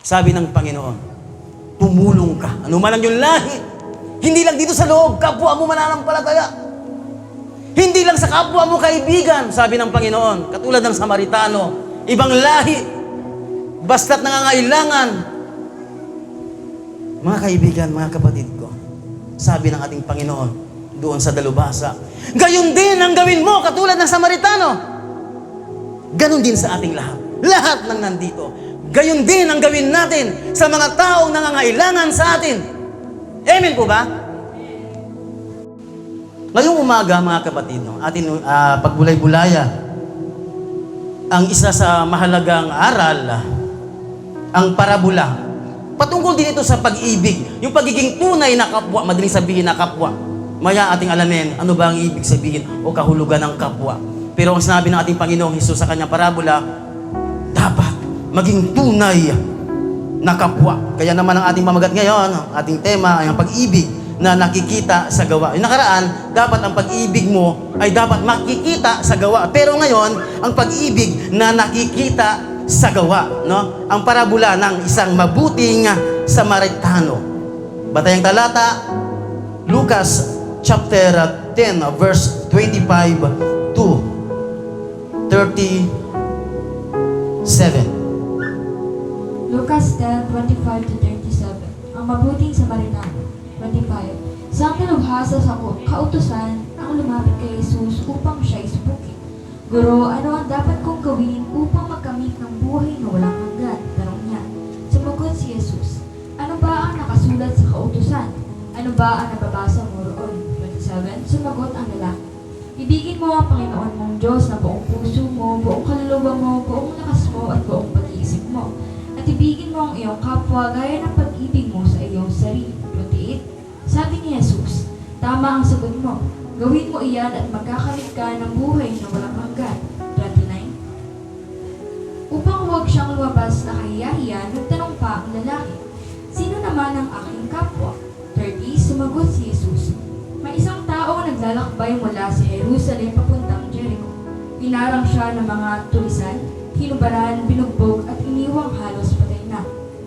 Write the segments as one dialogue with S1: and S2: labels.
S1: Sabi ng Panginoon, tumulong ka. Ano man ang iyong lahi. Hindi lang dito sa loob, kapwa mo mananampalataya. Hindi lang sa kapwa mo kaibigan, sabi ng Panginoon, katulad ng Samaritano, ibang lahi, basta't nangangailangan. Mga kaibigan, mga kapatid ko, sabi ng ating Panginoon, doon sa dalubhasa, gayon din ang gawin mo, katulad ng Samaritano. Ganon din sa ating lahat. Lahat ng nandito. Gayon din ang gawin natin sa mga taong nangangailangan sa atin. Amen po ba? Ngayong umaga, mga kapatid, atin pagbulay-bulaya, ang isa sa mahalagang aral, ang parabola. Patungkol din ito sa pag-ibig. Yung pagiging tunay na kapwa, madaling sabihin na kapwa. Maya ating alamin, ano ba ang ibig sabihin o kahulugan ng kapwa. Pero ang sinabi ng ating Panginoong Hesus sa kanyang parabola, dapat maging tunay na kapwa. Kaya naman ang ating mamagat ngayon, ang ating tema ay ang pag-ibig na nakikita sa gawa. Yung nakaraan, dapat ang pag-ibig mo ay dapat makikita sa gawa. Pero ngayon, ang pag-ibig na nakikita sa gawa. No? Ang parabola ng isang mabuting Samaritano. Batayang talata, Lucas chapter 10, verse 25 to 37.
S2: Lucas 10:25 to 37. Ang mabuting Samaritano. 25. Isang dalubhasa sa kautusan ang lumapit kay Jesus upang siya isubukin. Guro, ano ang dapat kong gawin upang magkamit ng buhay na walang hanggan? Tanong niya. Sumagot si Jesus, ano ba ang nakasulat sa kautusan? Ano ba ang nababasa mo roon? 27. Sumagot ang lalaki. Ibigin mo ang Panginoon mong Diyos na buong puso mo, buong kaluluwa mo, buong lakas mo, at buong pag-iisip mo. At ibigin mo ang iyong kapwa gaya ng pag-ibig mo sa iyong sarili. 28. Sabi ni Jesus, tama ang sagot mo. Gawin mo iyan at magkakamit ka ng buhay na walang hanggan. 29. Upang huwag siyang lumabas na kahiyahiya, nagtanong pa ang lalaki, sino naman ang aking kapwa? 30. Sumagot si Jesus, may isang tao naglalakbay mula sa Jerusalem papuntang Jericho. Pinarang siya ng mga tulisan, hinubaran, binugbog at iniwang halos patay na.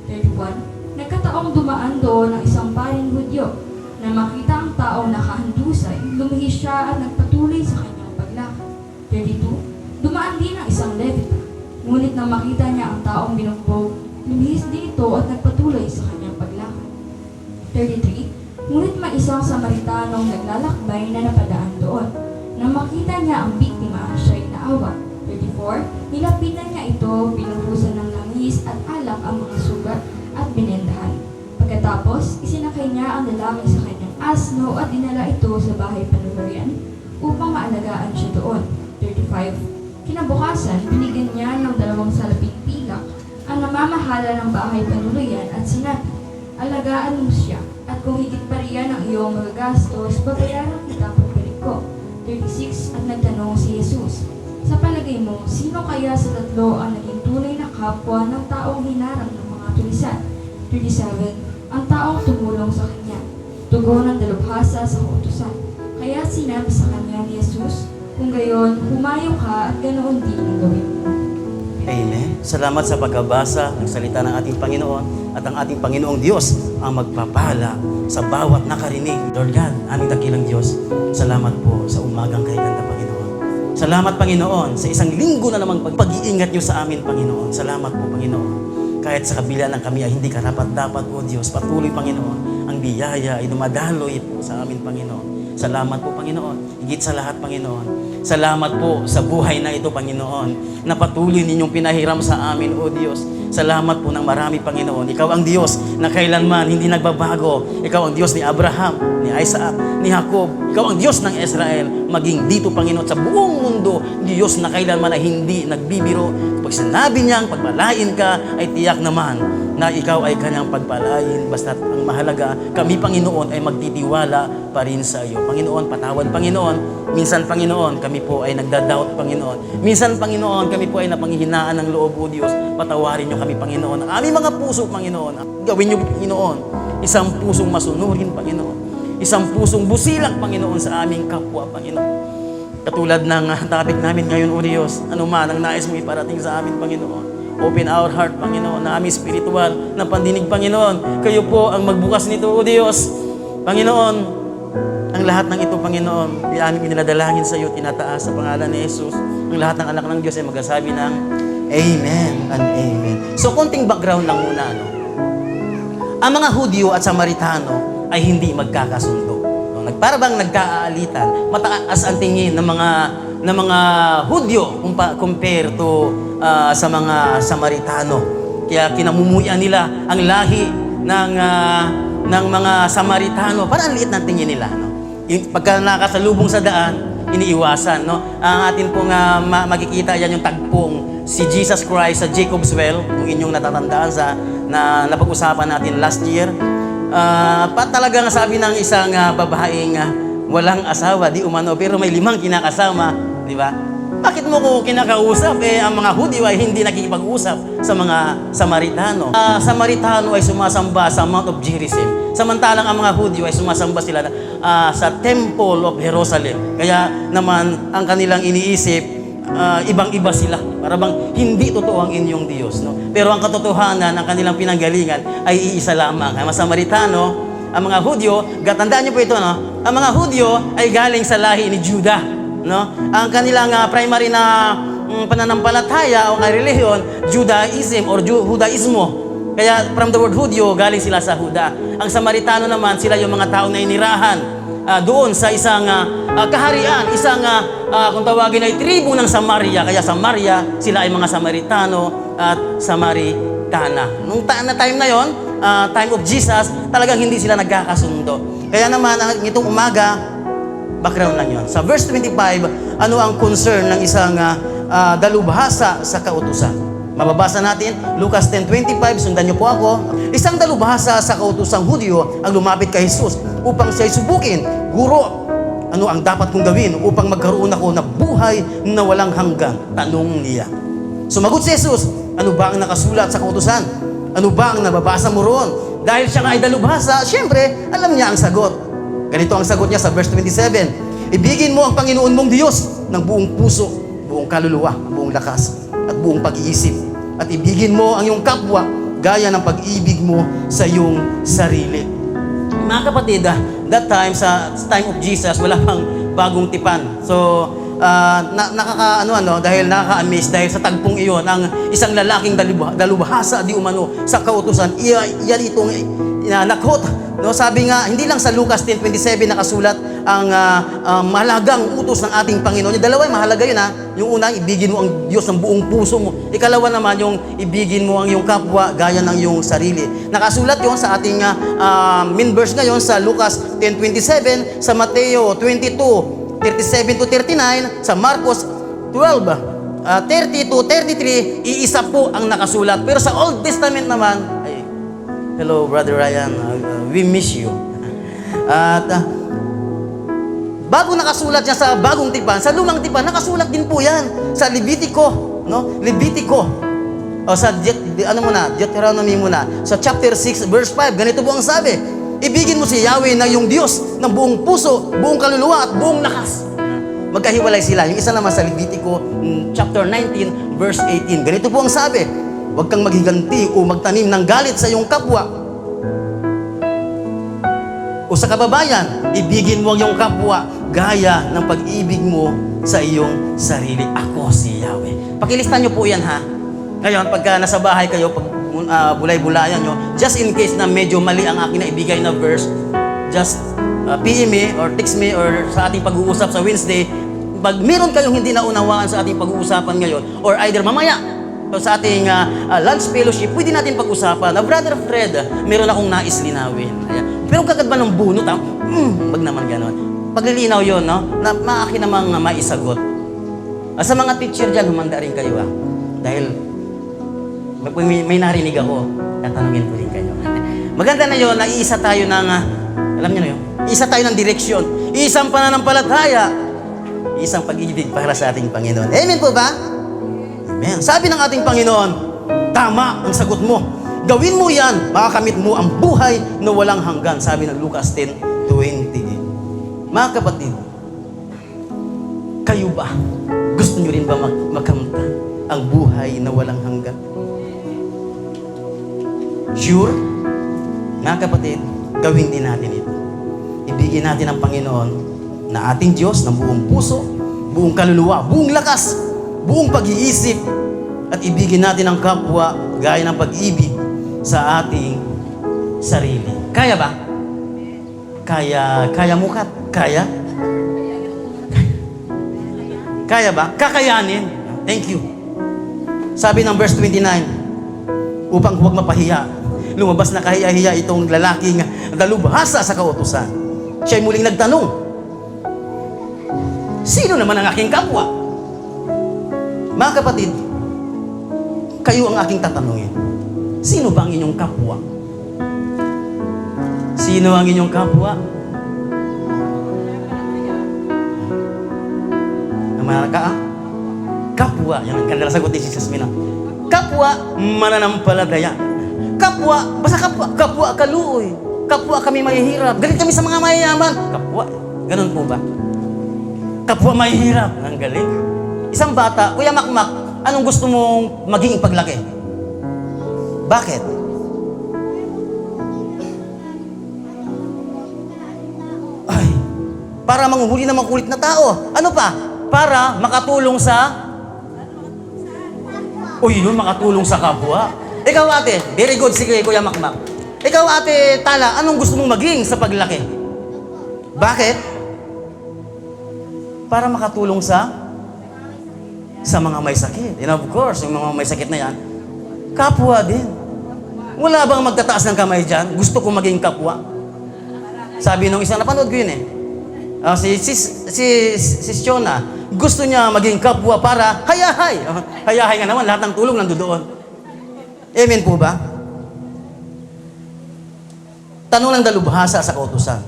S2: 31. Nagkataong dumaan doon ang isang paring Hudyo. Na makita ang taong nakahandusay, lumihis siya at nagpatuloy sa kanyang paglakad. 32. Dumaan din ang isang Levita. Ngunit nang makita niya ang taong binugbog, lumihis din ito at nagpatuloy sa kanyang paglakad. 33. Ngunit may isang Samaritanong naglalakbay na napadaan doon. Nang makita niya ang biktima, siya'y naawa. 34. Nilapitan niya ito, binuhusan ng langis at alak ang mga sugat at binendahan. Pagkatapos, isinakay niya ang lalaki sa kanyang asno at dinala ito sa bahay panulurian upang maalagaan siya doon. 35. Kinabukasan, binigyan niya ng 2 salaping pilak ang namamahala ng bahay panulurian at sinabi, alagaan mo siya at kung higit pa riyan ang iyong magagastos, babayaran kita pagbalik ko. 36. At nagtanong si Jesus, sa palagay mo, sino kaya sa tatlo ang naging tunay na kapwa ng taong hinarang ng mga tulisan? 37. Ang taong tumulong sa kanya. Tugon ng dalubhasa sa kautusan. Kaya sinabi sa kanya ni Jesus, kung gayon, humayo ka at ganoon din ang gawin mo.
S1: Amen. Salamat sa pagkabasa ng salita ng ating Panginoon at ang ating Panginoong Diyos ang magpapala sa bawat nakarinig. Lord God, aming dakilang Diyos, salamat po sa umagang kaganda, Panginoon. Salamat, Panginoon, sa isang linggo na namang pag-iingat niyo sa amin, Panginoon. Salamat po, Panginoon. Kahit sa kabila ng kami ay hindi karapat-dapat, O Diyos, patuloy, Panginoon, ang biyaya ay dumadaloy po sa amin, Panginoon. Salamat po, Panginoon. Higit sa lahat, Panginoon. Salamat po sa buhay na ito, Panginoon, na patuloy ninyong pinahiram sa amin, O Diyos. Salamat po ng marami, Panginoon. Ikaw ang Diyos na kailanman hindi nagbabago. Ikaw ang Diyos ni Abraham, ni Isaac, ni Jacob. Ikaw ang Diyos ng Israel. Maging dito, Panginoon, sa buong mundo, Diyos na kailanman ay hindi nagbibiro. Pag sinabi niyang pagpalain ka, ay tiyak naman na ikaw ay kanyang pagpalain. Basta ang mahalaga, kami, Panginoon, ay magtitiwala pa rin sa iyo. Panginoon, patawad, Panginoon. Minsan, Panginoon, kami po ay nagda-doubt, Panginoon. Minsan, Panginoon, kami po ay napanghihinaan ng loob, O Diyos. Patawarin niyo kami, Panginoon. Ang aming mga puso, Panginoon. Gawin niyo, Panginoon, isang pusong masunurin, Panginoon. Isang pusong busilak, Panginoon, sa aming kapwa, Panginoon. Katulad ng topic namin ngayon, O Diyos, ano man ang nais mo iparating sa amin, Panginoon. Open our heart, Panginoon, na aming spiritual, na pandinig, Panginoon. Kayo po ang magbukas nito, O Diyos. Panginoon, ang lahat ng ito, Panginoon, di aming iniladalangin sa iyo, tinataas sa pangalan ni Jesus. Ang lahat ng anak ng Diyos ay magsasabi ng Amen and Amen. So, konting background lang muna, no? Ang mga Hudyo at Samaritano ay hindi magkakasundo. No? Para bang nagkaaalitan, mataas ang tingin ng mga Hudyo compare to sa mga Samaritano. Kaya kinamumuyan nila ang lahi ng mga Samaritano. Parang liit ng tingin nila. No? Pagka nakasalubong sa daan, iniiwasan. No? Ang atin pong makikita yan yung tagpong si Jesus Christ sa Jacob's Well, kung inyong natatandaan na napag-usapan natin last year. Talagang sabi ng isang babaeng walang asawa, di umano, pero may 5 kinakasama, di ba? Bakit mo ko kinakausap? Ang mga Hudyo ay hindi nakikipag-usap sa mga Samaritano. Samaritano ay sumasamba sa Mount of Gerizim. Samantalang ang mga Hudyo ay sumasamba sila sa Temple of Jerusalem. Kaya naman ang kanilang iniisip, ibang-iba sila. Para bang hindi totoo ang inyong Diyos. No? Pero ang katotohanan ng kanilang pinanggalingan ay iisa lamang. Ang mga Samaritano, ang mga Hudyo, tandaan niyo po ito, no? Ang mga Hudyo ay galing sa lahi ni Judah. No? Ang kanilang primary na pananampalataya o relihiyon, Judaism or Judaismo. Kaya from the word Hudyo, galing sila sa Huda. Ang Samaritano naman, sila yung mga taong nainirahan doon sa isang kaharian, kung tawagin ay tribu ng Samaria. Kaya Samaria, sila ay mga Samaritano at Samaritana. Nung time na yon, time of Jesus, talagang hindi sila nagkakasundo. Kaya naman, itong umaga, background lang yun. Sa verse 25, ano ang concern ng isang dalubhasa sa kautusan? Mababasa natin, Lucas 10:25, sundan niyo po ako. Isang dalubhasa sa kautusang Hudyo ang lumapit kay Jesus upang siya'y subukin. Guro, ano ang dapat kong gawin upang magkaroon ako ng buhay na walang hanggan? Tanong niya. Sumagot si Jesus, ano ba ang nakasulat sa kautusan? Ano ba ang nababasa mo roon? Dahil siya nga ay dalubhasa, syempre, alam niya ang sagot. Ganito ang sagot niya sa verse 27. Ibigin mo ang Panginoon mong Diyos ng buong puso, buong kaluluwa, buong lakas, at buong pag-iisip. At ibigin mo ang iyong kapwa gaya ng pag-ibig mo sa iyong sarili. Mga kapatid, that time, sa time of Jesus, wala pang bagong tipan. So, dahil nakaka-amaze, dahil sa tagpong iyon, ang isang lalaking dalubhasa di umano sa kautusan, yan itong nakot. No, sabi nga, hindi lang sa Lucas 10:27 nakasulat ang mahalagang utos ng ating Panginoon. Yung dalawa, mahalaga yun ha. Yung una, ibigin mo ang Diyos ng buong puso mo. Ikalawa naman, yung ibigin mo ang iyong kapwa gaya ng iyong sarili. Nakasulat yun sa ating main verse ngayon sa Lucas 10:27, sa Mateo 22:37-39, sa Marcos 12:30-33, iisa po ang nakasulat. Pero sa Old Testament naman, hello, Brother Ryan. We miss you. At bago nakasulat niya sa bagong tipan, sa lumang tipan, nakasulat din po yan. Sa Levitico, no? Levitico. O sa, Deuteronomy muna. Sa chapter 6, verse 5, ganito po ang sabi. Ibigin mo si Yahweh na yung Diyos ng buong puso, buong kaluluwa, at buong lakas. Magkahiwalay sila. Yung isa naman sa Levitico, chapter 19, verse 18. Ganito po ang sabi. Huwag kang maghiganti o magtanim ng galit sa iyong kapwa o sa kababayan. Ibigin mo ang iyong kapwa gaya ng pag-ibig mo sa iyong sarili. Ako si Yahweh. Pakilistan niyo po yan ha. Ngayon, pagka nasa bahay kayo, pag bulay-bulayan nyo, just in case na medyo mali ang akin na ibigay na verse, just PM me or text me or sa ating pag-uusap sa Wednesday, pag meron kayong hindi naunawaan sa ating pag-uusapan ngayon, or either mamaya, so sa ating lunch fellowship, pwede natin pag-usapan na, Brother Fred, meron akong nais linawin. Pero kagad ba ng bunot, wag naman ganon. Paglilinaw yun, no? Na maakin namang maisagot. Sa mga teacher dyan, humanda rin kayo, dahil may narinig ako, tatanungin ko rin kayo. Maganda na yun, na iisa tayo ng, alam niyo na yun, isa tayo ng direksyon, isang pananampalataya, isang pag-ibig para sa ating Panginoon. Amen po ba? Amen. Sabi ng ating Panginoon, tama ang sagot mo. Gawin mo yan, makakamit mo ang buhay na walang hanggan. Sabi ng Lucas 10:20. Mga kapatid, kayo ba? Gusto nyo rin ba makamtan ang buhay na walang hanggan? Sure? Mga kapatid, gawin din natin ito. Ibigin natin ang Panginoon na ating Diyos ng buong puso, buong kaluluwa, buong lakas, buong pag-iisip, at ibigin natin ang kapwa gaya ng pag-ibig sa ating sarili. Kaya ba? Kaya mo, Kat? Kaya? Kaya ba? Kakayanin. Thank you. Sabi ng verse 29, upang huwag mapahiya, lumabas na kahiya-hiya itong lalaking dalubhasa sa kautusan. Siya'y muling nagtanong, sino naman ang aking kapwa? Mga kapatid, kayo ang aking tatanungin. Sino ba ang inyong kapwa? Sino ang inyong kapwa? Naman ka, kapwa. Yan ang kanila sagot ni si Jasmine. Kapwa, mananampalataya. Kapwa, basta kapwa. Kapwa kaluoy. Kapwa kami mahihirap. Galit kami sa mga mayayaman. Kapwa. Ganun po ba? Kapwa mahihirap. Ang galing. Isang bata, Kuya Makmak, anong gusto mong maging paglaki? Bakit? Ay, para manguhuli ng mga kulit na tao. Ano pa? Para makatulong sa... Uy, yun, makatulong sa kapwa. Ikaw, ate, very good, sige, Kuya Makmak. Ikaw, ate Tala, anong gusto mong maging sa paglaki? Bakit? Para makatulong sa mga may sakit. And of course, yung mga may sakit na yan, kapwa din. Wala bang magtataas ng kamay dyan? Gusto ko maging kapwa. Sabi nung isang napanood ko yun eh. Si Shona, gusto niya maging kapwa para hayahay. Hayahay nga naman, lahat ng tulong nandoon. Amen po ba? Tanong ng dalubhasa sa kautusan.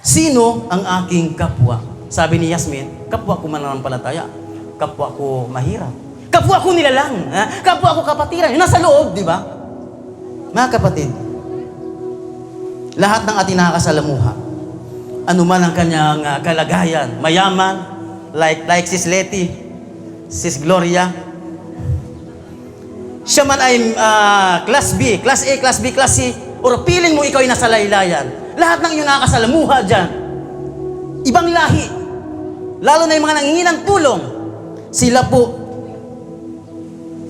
S1: Sino ang aking kapwa? Sabi ni Yasmin, kapwa ko mananampalataya. Kapwa ko mahirap. Kapwa ko nilalang. Kapwa ko kapatiran. Yung nasa loob, di ba? Mga kapatid, lahat ng ating nakakasalamuha, anuman ang kanyang kalagayan, mayaman, like Sis Letty, Sis Gloria, siya man ay class B, class A, class B, class C, or piling mo ikaw ay nasa laylayan, lahat ng iyong nakakasalamuha dyan, ibang lahi, lalo na yung mga nangingi ng tulong, sila po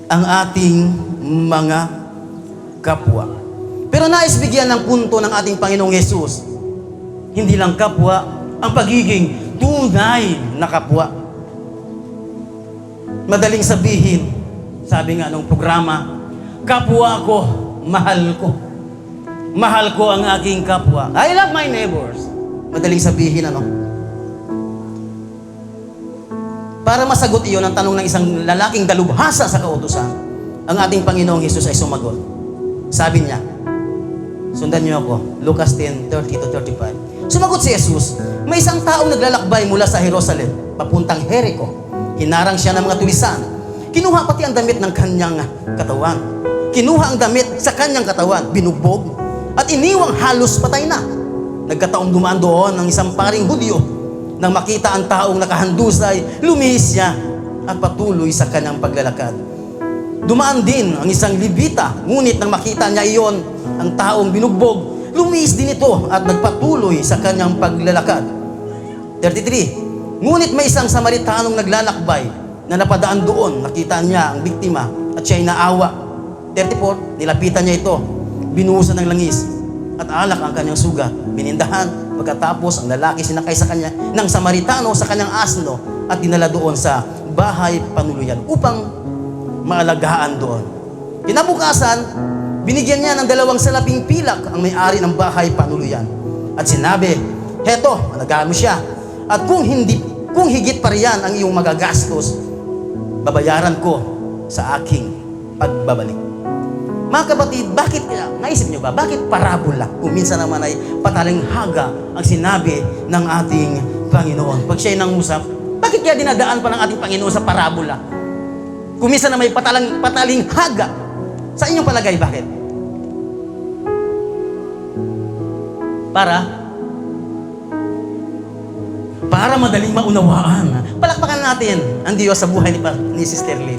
S1: ang ating mga kapwa. Pero nais bigyan ng punto ng ating Panginoong Hesus, hindi lang kapwa, ang pagiging tunay na kapwa. Madaling sabihin, sabi nga nung programa, kapwa ko, mahal ko. Mahal ko ang aking kapwa. I love my neighbors. Madaling sabihin, ano? Para masagot iyon ang tanong ng isang lalaking dalubhasa sa kautusan, ang ating Panginoong Hesus ay sumagot. Sabi niya, sundan niyo ako, Lucas 10:30-35. Sumagot si Jesus, may isang taong naglalakbay mula sa Jerusalem, papuntang Jericho. Hinarang siya ng mga tulisan. Kinuha pati ang damit ng kanyang katawan. Kinuha ang damit sa kanyang katawan, binugbog, at iniwang halos patay na. Nagkataong dumaan doon ng isang paring Hudyo. Nang makita ang taong nakahandusay, lumihis siya at patuloy sa kanyang paglalakad. Dumaan din ang isang Levita, ngunit nang makita niya iyon, ang taong binugbog, lumihis din ito at nagpatuloy sa kanyang paglalakad. 33. Ngunit may isang Samaritanong naglalakbay na napadaan doon, nakita niya ang biktima at siya ay naawa. 34. Nilapitan niya ito, binuhusan ng langis at alak ang kanyang sugat, binindahan. Pagkatapos, ang lalaki sinakay sa kanya ng Samaritano sa kanyang asno at dinala doon sa bahay panuluyan upang maalagaan doon. Kinabukasan, binigyan niya ng 2 salaping pilak ang may-ari ng bahay panuluyan. At sinabi, heto, alagaan mo siya. At kung higit pa riyan ang iyong magagastos, babayaran ko sa aking pagbabalik. Mga kapatid, bakit, naisip niyo ba, bakit parabola? Kung minsan naman ay patalinghaga ang sinabi ng ating Panginoon. Pag siya'y nangusap, bakit kaya dinadaan pa ng ating Panginoon sa parabola? Kung minsan na may patalinghaga, sa inyong palagay, bakit? Para madaling maunawaan. Palakpakan natin ang Diyos sa buhay ni Sister Lee.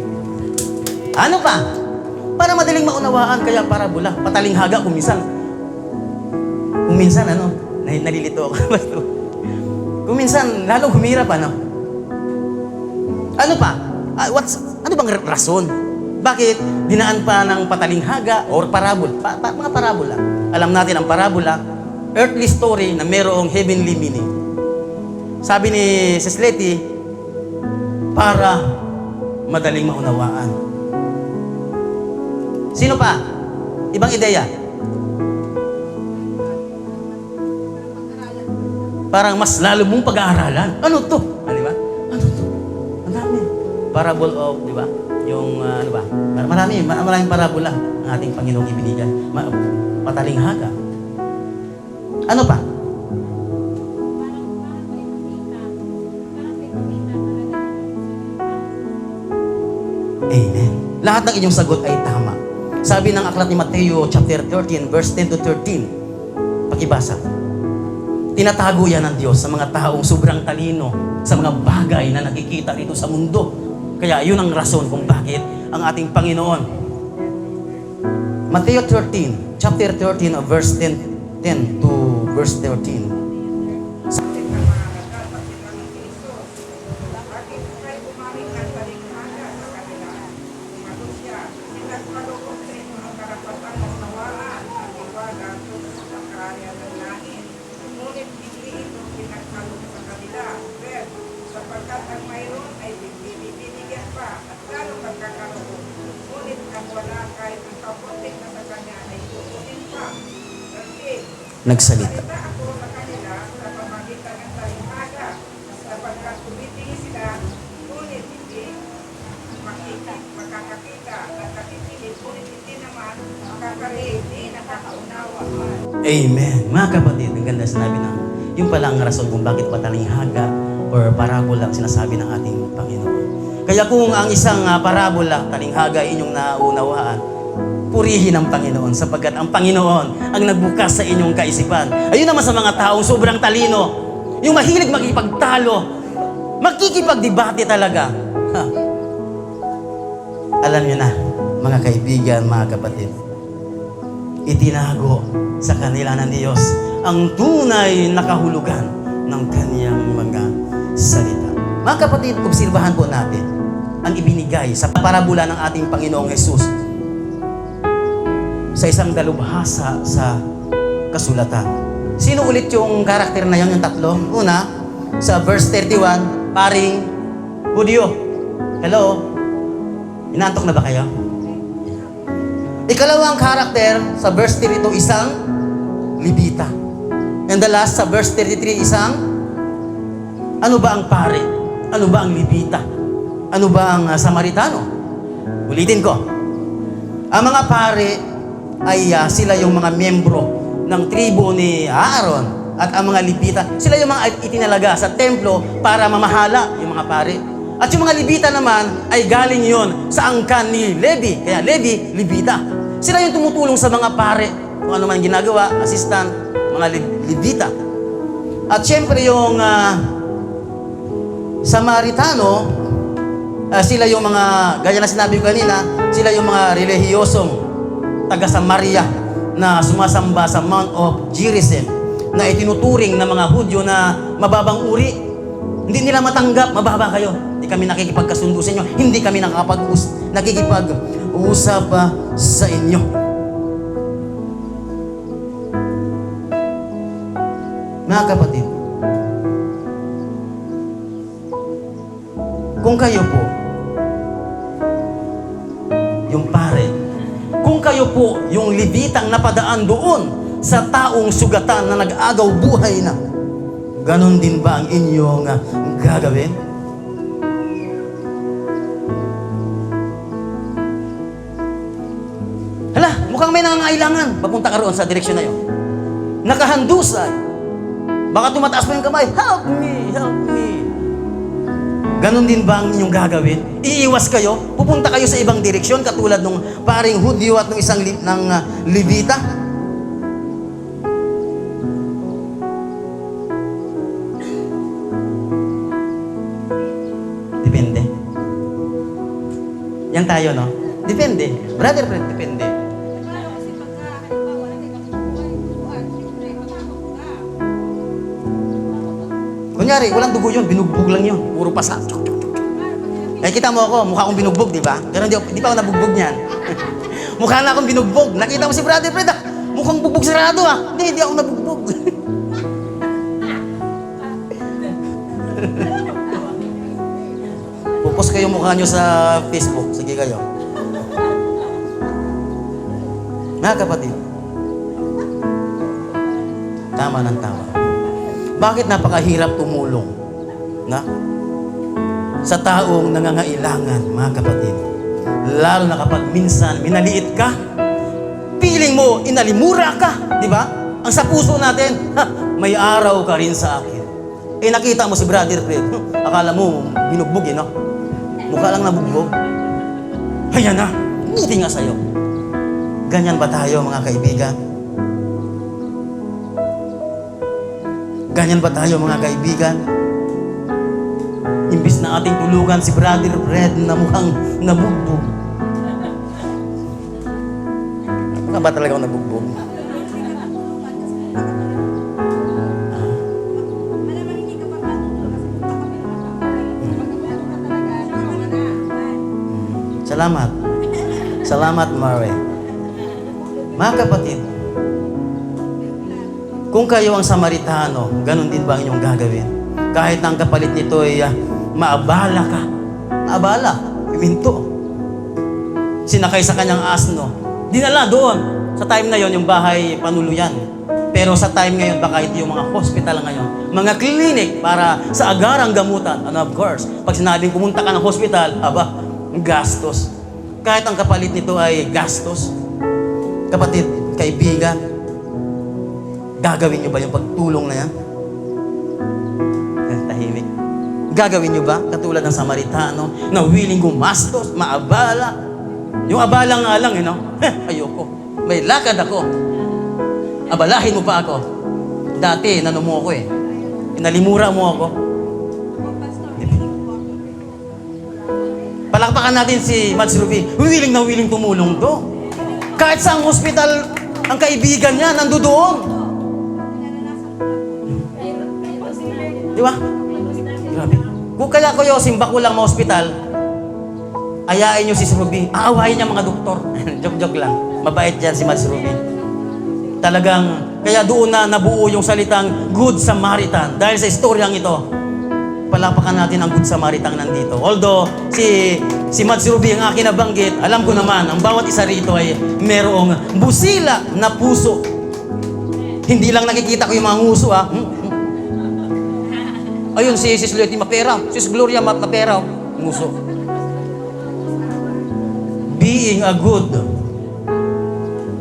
S1: Ano pa? Para madaling maunawaan, kaya parabola, patalinghaga kung minsan. Kung minsan, nalilito ako. Kung minsan, lalong humirap, Ano pa? Ano bang rason? Bakit dinaan pa ng patalinghaga or parabola? Mga parabola. Alam natin ang parabola, earthly story na mayroong heavenly meaning. Sabi ni Sis Letty, para madaling maunawaan. Sino pa? Ibang ideya? Parang mas lalo mong pag-aaralan. Ano to? Di ba? Ano to? Ang dami. Parable of, di ba? Yung, maraming parabola ang ating Panginoong ibinigay. Patalinghaga. Ano pa? Amen. Lahat ng inyong sagot ay tama. Sabi ng aklat ni Mateo chapter 13 verse 10 to 13. Pakibasa. Tinatago yan ng Diyos sa mga taong sobrang talino sa mga bagay na nakikita dito sa mundo. Kaya yun ang rason kung bakit ang ating Panginoon. Mateo 13, chapter 13 verse 10 to verse 13.
S3: Sapagkat ang mayroon ay bibigyan pa at lalo magkakaroon. Ngunit ang wala kahit ang kapuntik na sa kanya ay kukunin pa. Kasi
S1: Nagsalita.
S3: ako sa kanila sa pamagitan ng talinghaga sapagkat tumitingin sila ngunit hindi makakakita at nakikinig ngunit hindi naman makakarinig, hindi nakakaunawa man.
S1: Amen. Mga kapatid, ang ganda sinabi na yung pala ang rason kung bakit patalinghaga or parabola ang sinasabi ng ating Panginoon. Kaya kung ang isang parabola, talinghaga inyong naunawaan, purihin ang Panginoon sapagkat ang Panginoon ang nagbukas sa inyong kaisipan. Ayun naman sa mga taong sobrang talino, yung mahilig makipagtalo, makikipagdebate talaga. Ha. Alam niyo na, mga kaibigan, mga kapatid, itinago sa kanila ng Diyos ang tunay na kahulugan ng kaniyang mga salita. Mga kapatid, obserbahan po natin ang ibinigay sa parabola ng ating Panginoong Jesus sa isang dalubhasa sa kasulatan. Sino ulit yung karakter na yun, yung tatlo? Una, sa verse 31, paring Hudyo. Hello? Inaantok na ba kayo? Ikalawang karakter sa verse 32, isang Levita. And the last, sa verse 33, isang ano ba ang pare? Ano ba ang Levita? Ano ba ang Samaritano? Ulitin ko. Ang mga pare ay sila yung mga membro ng tribo ni Aaron. At ang mga Levita, sila yung mga itinalaga sa templo para mamahala, yung mga pare. At yung mga Levita naman ay galing yon sa angkan ni Levi. Kaya Levi, Levita. Sila yung tumutulong sa mga pare. Kung ano man ginagawa, assistant, mga Levita. At syempre yung Samaritano, sila yung mga, gaya na sinabi ko kanina, sila yung mga relihiyosong taga Samaria na sumasamba sa Mount of Gerizim na itinuturing ng mga Hudyo na mababang uri. Hindi nila matanggap, mababa kayo. Hindi kami nakikipagkasundo sa inyo. Hindi kami nakikipag-usap sa inyo. Mga kapatid, kung kayo po, yung pare, kung kayo po yung Levitang napadaan doon sa taong sugatan na nag-agaw buhay na, ganon din ba ang inyong gagawin? Hala, mukhang may nangangailangan. Papunta ka roon sa direksyon na yun. Nakahandusay. Baka tumataas mo yung kamay, help me, help me. Ganon din ba ang inyong gagawin? Iiwas kayo, pupunta kayo sa ibang direksyon katulad ng paring Hudyo at ng isang Levita? Depende. Yan tayo, no? Depende. Brother Fred, depende.
S3: Paano kasi pagka, halimbawa, nagkakabuhay, buwan, siyempre, matakot ka.
S1: Kunyari, walang dugo yun, binugbog lang yun. Puro pasa. Eh, kita mo ako, mukha akong binugbog, di ba? Pero di pa ako nabugbog niyan. Mukha na akong binugbog. Nakita mo si Brother Fred, ah. Mukhang bugbog sarado, ah. Hindi ako nabugbog. Pupos kayo mukha nyo sa Facebook. Sige kayo. Mga kapatid, tama ng tama. Bakit napakahirap tumulong? Na? Sa taong nangangailangan, mga kapatid. Lalo na kapag minsan minaliit ka, feeling mo, inalimura ka, di ba? Ang sa puso natin, may araw ka rin sa akin. Eh nakita mo si Brother Fred, akala mo binugbog eh, no? Mukha lang nabugbog. Ayan na, buti nga sa'yo. Ganyan ba tayo, mga kaibigan? Ganyan ba tayo, mga kaibigan? Imbis na ating tulungan si Brother Fred na mukhang nabugbog. Mukha ba talaga ako nabugbog?
S3: Malamang hindi ka pa matutulog kasi baka may magkakaroon ka talaga. Tama na.
S1: Salamat. Salamat, Mare. Mga kapatid, kung kayo ang Samaritano, ganun din ba ang inyong gagawin? Kahit ang kapalit nito ay maabala ka. Maabala. Iminto. Sinakay sa kanyang asno. Dinala doon. Sa time na yon yung bahay panuluyan. Pero sa time ngayon, baka ito yung mga hospital ngayon. Mga clinic para sa agarang gamutan. And of course, pag sinabing pumunta ka ng hospital, aba, gastos. Kahit ang kapalit nito ay gastos. Kapatid, kaibigan, gagawin nyo ba yung pagtulong na yan? Tahimik. Gagawin nyo ba? Katulad ng Samaritano na willing gumastos, maabala. Yung abala nga lang, ayoko. May lakad ako. Abalahin mo pa ako. Dati, nanumo ko eh. Inalimura mo ako. Palakpakan natin si Mads Ruby. Willing na willing tumulong to. Kahit sa hospital, ang kaibigan niya, nandoon. Di ba? Grabe. Kung kaya ko yung simba ko lang mga hospital, ayain nyo si Ruby. Aawain niya mga doktor. Joke-joke lang. Mabait yan si Mads Ruby. Talagang, kaya doon na nabuo yung salitang Good Samaritan. Dahil sa istoryang ito, palapakan natin ang Good Samaritan nandito. Although, si Mads Ruby ang akin nabanggit, alam ko naman, ang bawat isa rito ay merong busila na puso. Hindi lang nakikita ko yung mga nguso, ha? Ayun, si Sis Leti Mapera. Sis Gloria Mapera, nguso. Being a good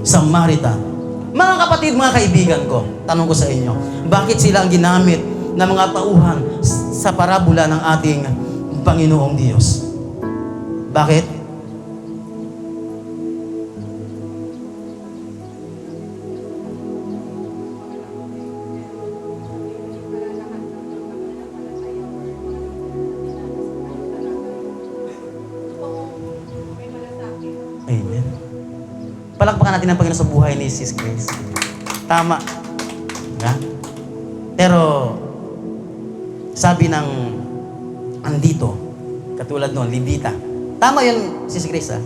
S1: Samaritan. Mga kapatid, mga kaibigan ko, tanong ko sa inyo, bakit sila ang ginamit ng mga tauhan sa parabola ng ating Panginoong Diyos? Bakit? Amen. Palakpakan natin ang Panginoon sa buhay ni Sis Grace. Tama. Ha? Pero, sabi ng andito, katulad noon, Libita. Tama yun, Sis Grace, ha?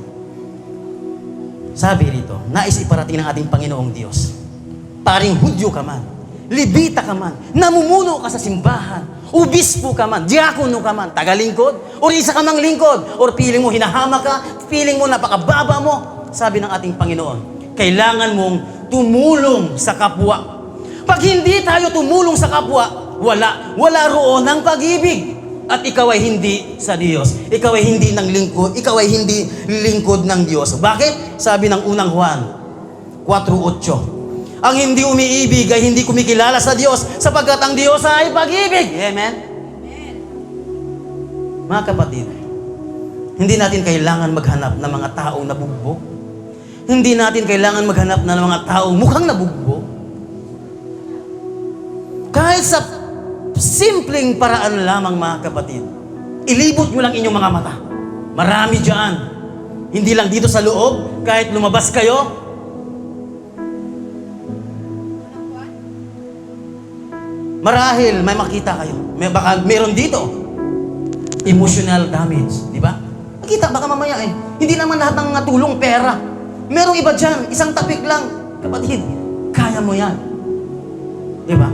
S1: Sabi rito, nais iparating ng ating Panginoong Diyos. Paring Hudyo ka man, Libita ka man, namumuno ka sa simbahan, ubispo ka man, diakono ka man, tagalingkod, o isa ka mang lingkod, or piling mo hinahama ka, piling mo napakababa mo. Sabi ng ating Panginoon, kailangan mong tumulong sa kapwa. Pag hindi tayo tumulong sa kapwa, wala roon ng pag-ibig. At ikaw ay hindi sa Diyos. Ikaw ay hindi ng lingkod. Ikaw ay hindi lingkod ng Diyos. Bakit? Sabi ng unang Juan 4:8. Ang hindi umiibig ay hindi kumikilala sa Diyos sapagkat ang Diyos ay pag-ibig. Amen? Mga kapatid, hindi natin kailangan maghanap ng mga taong nabugbog. Hindi natin kailangan maghanap ng mga taong mukhang nabugbog. Kahit sa simpleng paraan lamang, mga kapatid, ilibot nyo lang inyong mga mata. Marami dyan. Hindi lang dito sa loob, kahit lumabas kayo. Marahil may makita kayo. Baka meron dito. Emotional damage, di ba? Kita baka mamaya hindi naman lahat ng tulong pera. Merong iba dyan, isang tapik lang. Kapatid, kaya mo yan. Di ba?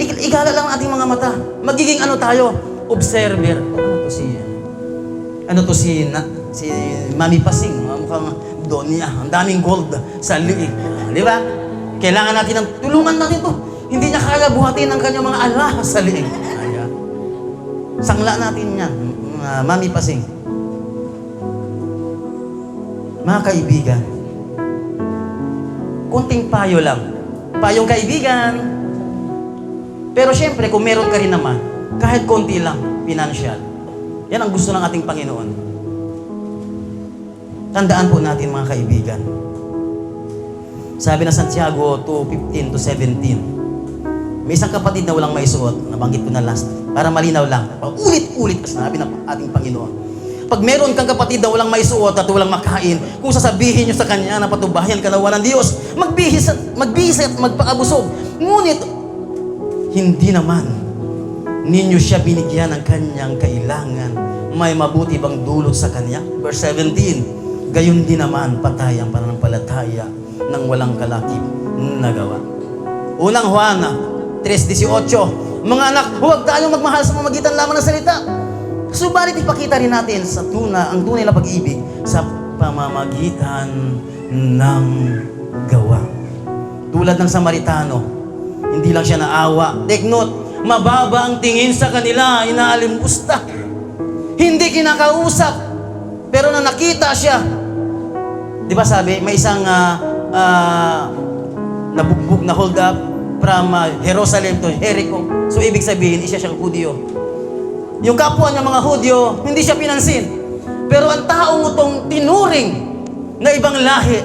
S1: Igala lang ang ating mga mata. Magiging tayo? Observer. Ano to si Mami Pasing, mukhang Donya, ang daming gold sa liig. Di ba? Kailangan natin tulungan natin to. Hindi niya kaya buhatin ang kanyang mga alahas sa liig. Sangla natin yan, Mami Pasing. Mga kaibigan, konting payo lang. Payong kaibigan. Pero syempre, kung meron ka rin naman, kahit konti lang, financial. Yan ang gusto ng ating Panginoon. Tandaan po natin mga kaibigan. Sabi na Santiago 2:15 to 17, may isang kapatid na walang maisuot, nabanggit ko na last, para malinaw lang. Ulit-ulit kasi sabi ng ating Panginoon. Pag meron kang kapatid na walang maisuot at walang makain, kung sasabihin nyo sa kanya na patubayan ka na ng Diyos, magbihis at magpakabusog. Ngunit, hindi naman ninyo siya binigyan ng kanyang kailangan. May mabuti bang dulot sa kanya? Verse 17, gayon din naman patay ang pananampalataya ng walang kalakip na gawa. Unang Juan 3:18, mga anak, huwag tayong magmahal sa pamamagitan lamang ng salita. Subalit ipakita rin natin ang tunay na pag-ibig sa pamamagitan ng gawa. Tulad ng Samaritano, hindi lang siya naawa. Take note, mababa ang tingin sa kanila, inaalimusta. Hindi kinakausap, pero na nakita siya. Di ba sabi, may isang nabugbog na hold up from Jerusalem to Jericho. So ibig sabihin, isa siyang Hudyo. Yung kapwa niya mga Hudyo, hindi siya pinansin. Pero ang taong itong tinuring na ibang lahi,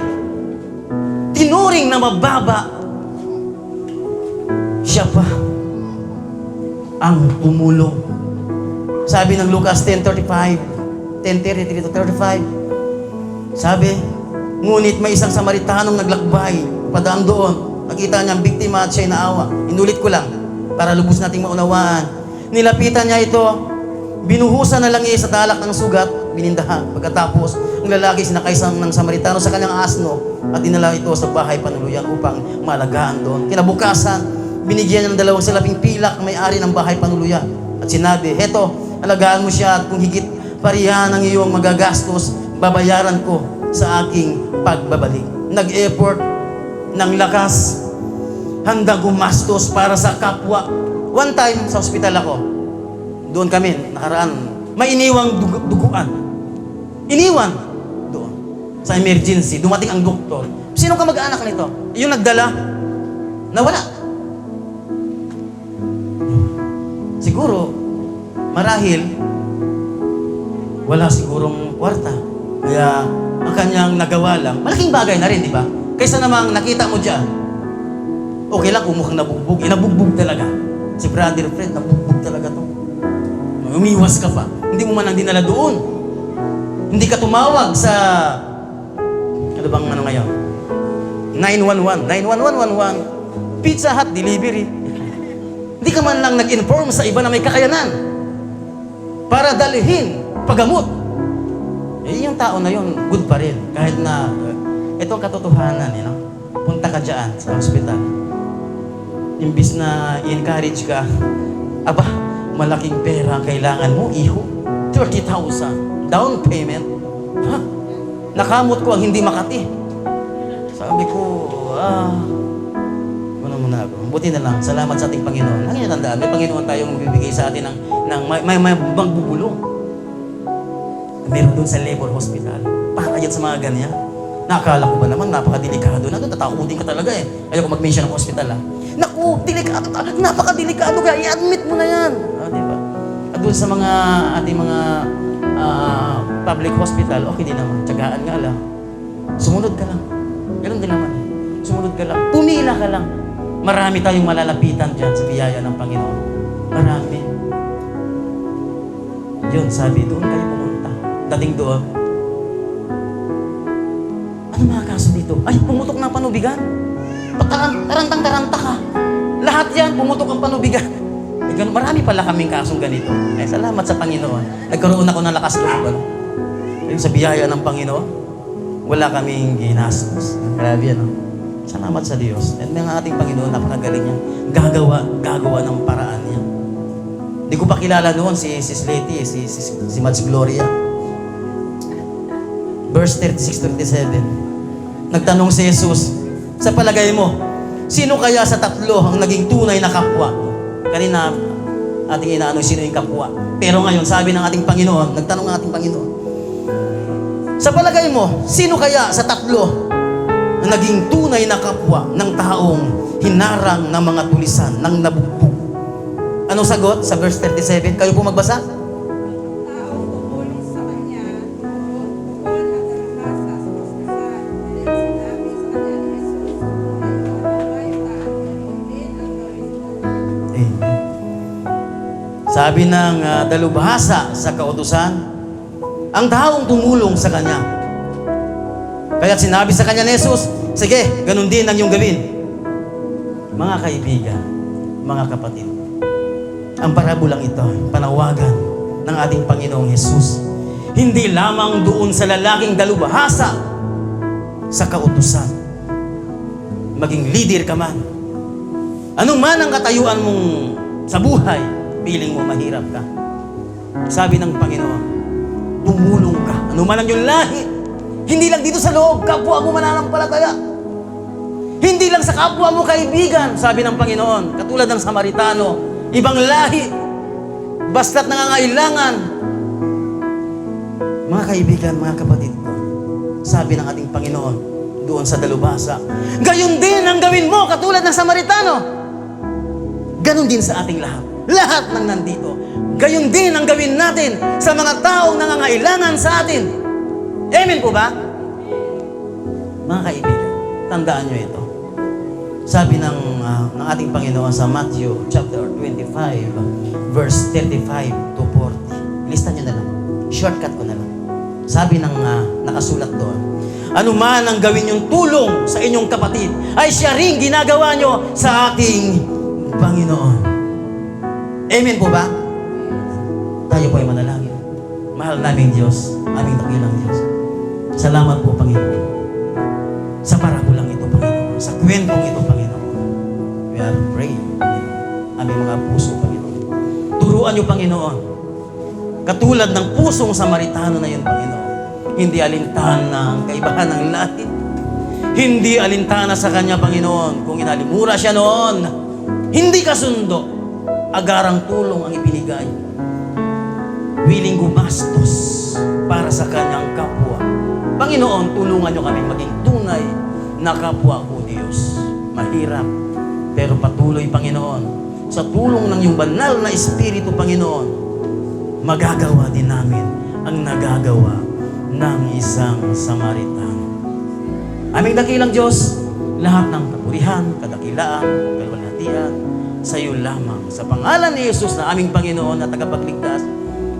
S1: tinuring na mababa, siya pa ang tumulong. Sabi ng Lucas 10:33-35, sabi, ngunit may isang Samaritanong naglakbay, padaan doon. Nakita niya ang biktima at siya'y naawa. Inulit ko lang, para lubos nating maunawaan. Nilapitan niya ito, binuhusan na lang niya sa dalak ng sugat, binindahan. Pagkatapos, ang lalaki sinakay ng Samaritano sa kanyang asno at dinala ito sa bahay panuluyan upang malagaan doon. Kinabukasan, binigyan niya ng 2 salaping pilak ang may-ari ng bahay panuluyan. At sinabi, heto, alagaan mo siya at kung higit parihan ang iyong magagastos, babayaran ko sa aking pagbabalik. Nag-effort ng lakas, handang gumastos para sa kapwa. One time, sa ospital ako, doon kami, nakaraan, may iniwang duguan. Iniwan doon. Sa emergency, dumating ang doktor. Sino ka mag-anak nito? Yung nagdala, nawala. Siguro, marahil, wala sigurong kwarta. Kaya, ang kanyang nagawa lang, malaking bagay na rin, di ba? Kaysa namang nakita mo dyan, okay lang kung mukhang nabugbog. Nabugbog talaga. Si Brother Fred, nabugbog talaga to. Umiwas ka pa. Hindi mo man ang dinala doon. Hindi ka tumawag sa, ano bang ngayon? 911. 91111. Pizza Hut delivery. Hindi ka man lang nag-inform sa iba na may kakayanan para dalhin paggamot. Yung tao na yun, good pa rin. Kahit na, ito ang katotohanan, punta ka dyan sa hospital. Imbis na i-encourage ka, aba, malaking pera ang kailangan mo, iho. 30,000 down payment. Ha? Nakamot ko ang hindi makati. Sabi ko, muna ako. Buti na lang, salamat sa ating Panginoon. Ang tandaan, may Panginoon tayong bibigay sa atin ng may magbubulong. Meron doon sa labor hospital. Para yan sa mga ganyan. Nakakala ko ba naman, napakadelikado na doon. Tatakutin ka talaga eh. Ayoko mag-mention ng hospital Naku, delikado, napakadelikado ka. I-admit mo na yan. Diba? At doon sa mga ating mga public hospital, okay din naman. Tiyagaan nga lang. Sumunod ka lang. Ganun din naman. Sumunod ka lang. Pumila ka lang. Marami tayong malalapitan dyan sa biyaya ng Panginoon. Marami. Yun, sabi, doon kayo pumunta. Dating doon, Ano mga kaso dito? Ay, pumutok ng panubigan. Tarantang-taranta ka. Lahat yan, pumutok ang panubigan. Eh, marami pala kaming kasong ganito. Eh, salamat sa Panginoon. Nagkaroon ako ng lakas loob. Ayun, sa biyaya ng Panginoon, wala kaming ginastos. Grabe yan. Salamat sa Diyos. At ng ating Panginoon, napakagaling niya. Gagawa ng paraan niya. Hindi ko pa kilala noon si Leti, si Mads Gloria. Verse 36-37. Nagtanong si Jesus, sa palagay mo, sino kaya sa tatlo ang naging tunay na kapwa? Kanina, ating inaano sino yung kapwa. Pero ngayon, sabi ng ating Panginoon, nagtanong ng ating Panginoon, sa palagay mo, sino kaya sa tatlo ang naging tunay na kapwa ng taong hinarang ng mga tulisan, ng nabugbog? Anong sagot sa verse 37? Kayo po magbasa?
S3: Tao tumulong sa kanya, bukod at dalubhasa sa kaskasan. Dahil sinabi sa kanya ni Jesus, "Ay, taan, din ang gawin mo."
S1: Amen. Sabi ng dalubhasa sa kautusan, ang taong tumulong sa kanya. Kaya sinabi sa kanya ni Jesus, sige, ganun din ang iyong gawin. Mga kaibigan, mga kapatid, ang parabolang ito, panawagan ng ating Panginoong Jesus, hindi lamang doon sa lalaking dalubhasa sa kautusan. Maging leader ka man. Ano man ang katayuan mong sa buhay, piling mo mahirap ka. Sabi ng Panginoon, tumulong ka. Ano man ang iyong lahi, hindi lang dito sa loob, kapwa mo mananampalataya. Hindi lang sa kapwa mo kaibigan, sabi ng Panginoon, katulad ng Samaritano, ibang lahi, basta't nangangailangan. Mga kaibigan, mga kapatid ko, sabi ng ating Panginoon, doon sa dalubhasa, gayon din ang gawin mo, katulad ng Samaritano. Ganon din sa ating lahat. Lahat ng nandito. Gayon din ang gawin natin sa mga taong nangangailangan sa atin. Amen po ba? Mga kaibigan, tandaan nyo ito. Sabi ng ating Panginoon sa Matthew chapter 25, verse 35 to 40. Lista nyo na lang. Shortcut ko na lang. Sabi ng nakasulat doon, ano man ang gawin yung tulong sa inyong kapatid, ay siya rin ginagawa nyo sa ating Panginoon. Amen po ba? Tayo po ay manalangin. Mahal naming Diyos, aming dakilang Diyos. Salamat po, Panginoon. Sa parabolang ito, Panginoon. Sa kwentong ito, Panginoon. We are praying, Panginoon. Aming mga puso, Panginoon. Turuan niyo, Panginoon. Katulad ng pusong Samaritano na yun, Panginoon. Hindi alintana ang kaibahan ng lahi. Hindi alintana sa Kanya, Panginoon. Kung inalimura siya noon, hindi kasundo. Agarang tulong ang ibinigay. Willing gumastos para sa Kanyang kapwa. Panginoon, tulungan niyo kami maging tunay na kapwa ko, Diyos. Mahirap, pero patuloy, Panginoon. Sa tulong ng iyong banal na Espiritu, Panginoon, magagawa din namin ang nagagawa ng isang Samaritano. Aming dakilang Diyos, lahat ng kapurihan, kadakilaan, kalwalhatian, sa iyo lamang. Sa pangalan ni Jesus na aming Panginoon at tagapagligtas,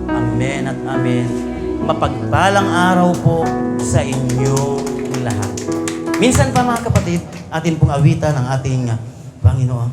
S1: Amen at Amen. Mapagpalang araw po sa inyong lahat. Minsan pa mga kapatid, atin pong awitan ang ating Panginoon.